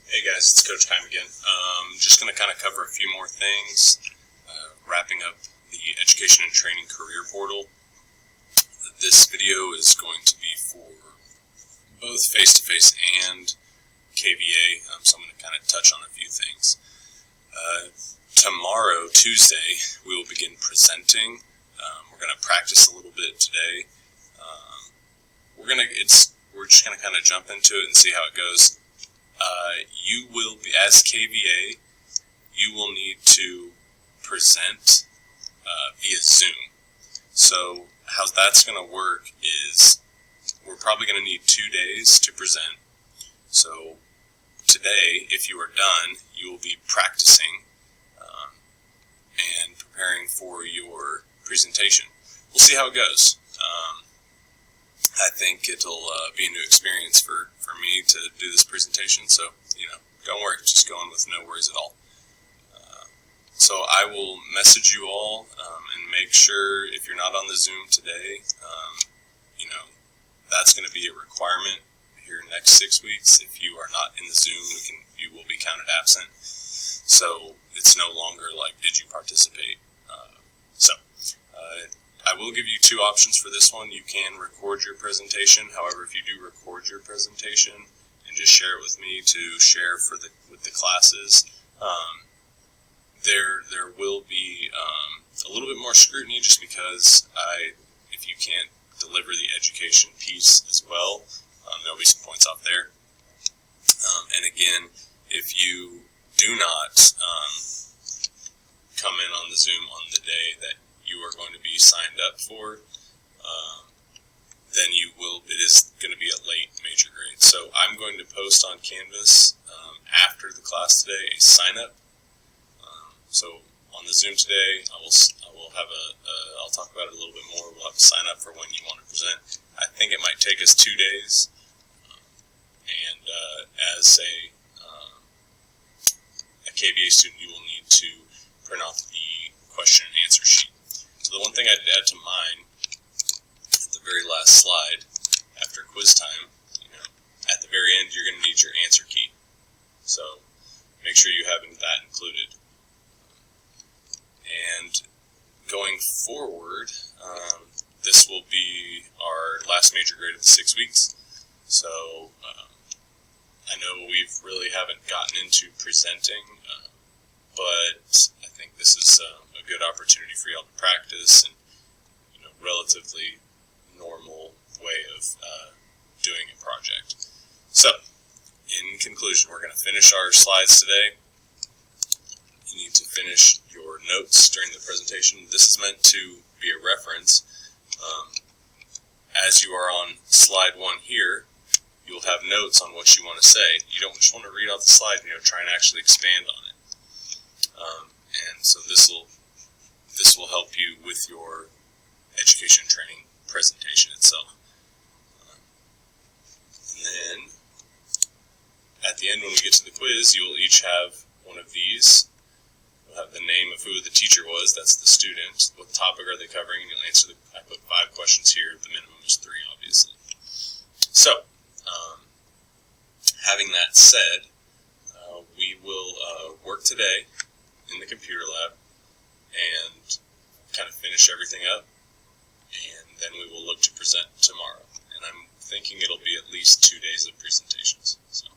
Hey guys, it's Coach Time again. Just going to kind of cover a few more things, wrapping up the Education and Training Career Portal. This video is going to be for both face-to-face and KVA, so I'm going to kind of touch on a few things. Tomorrow, Tuesday, we will begin presenting. We're going to practice a little bit today. We're just going to kind of jump into it and see how it goes. You will be, as KVA, you will need to present via Zoom. So how that's going to work is we're probably going to need 2 days to present. So today, if you are done, you will be practicing and preparing for your presentation. We'll see how it goes. I think it'll be a new experience for me to do this presentation, so, don't worry, just go in with no worries at all. So I will message you all and make sure if you're not on the Zoom today, that's going to be a requirement here next 6 weeks. If you are not in the Zoom, you will be counted absent. So it's no longer like, did you participate? I will give you 2 options for this one. You can record your presentation. However, if you do record your presentation and just share it with me to share with the classes, there will be a little bit more scrutiny just because if you can't deliver the education piece as well, there'll be some points off there. And again, if you do not come in on the Zoom on the day that you are going to be signed up for, then it is going to be a late major grade. So I'm going to post on Canvas after the class today a sign up. So on the Zoom today, I will have I'll talk about it a little bit more. We'll have to sign up for when you want to present. I think it might take us 2 days, and as a KVA student, you will need to print off the question and answer sheet. So the one thing I'd add to mine, at the very last slide, after quiz time, at the very end, you're going to need your answer key. So make sure you have that included. And going forward, this will be our last major grade of the 6 weeks. So I know we really haven't gotten into presenting, but I think this is a good opportunity for y'all to practice and relatively normal way of doing a project. So, in conclusion, we're going to finish our slides today. You need to finish your notes during the presentation. This is meant to be a reference. As you are on slide 1 here, you'll have notes on what you want to say. You don't just want to read off the slide, try and actually expand on it. And so this will help you with your education training presentation itself. And then at the end, when we get to the quiz, you will each have one of these. You'll have the name of who the teacher was, that's the student. What topic are they covering? And you'll answer I put 5 questions here. The minimum is 3, obviously. So, having that said, we will work today in the computer lab and kind of finish everything up, and then we will look to present tomorrow. And I'm thinking it'll be at least 2 days of presentations. So.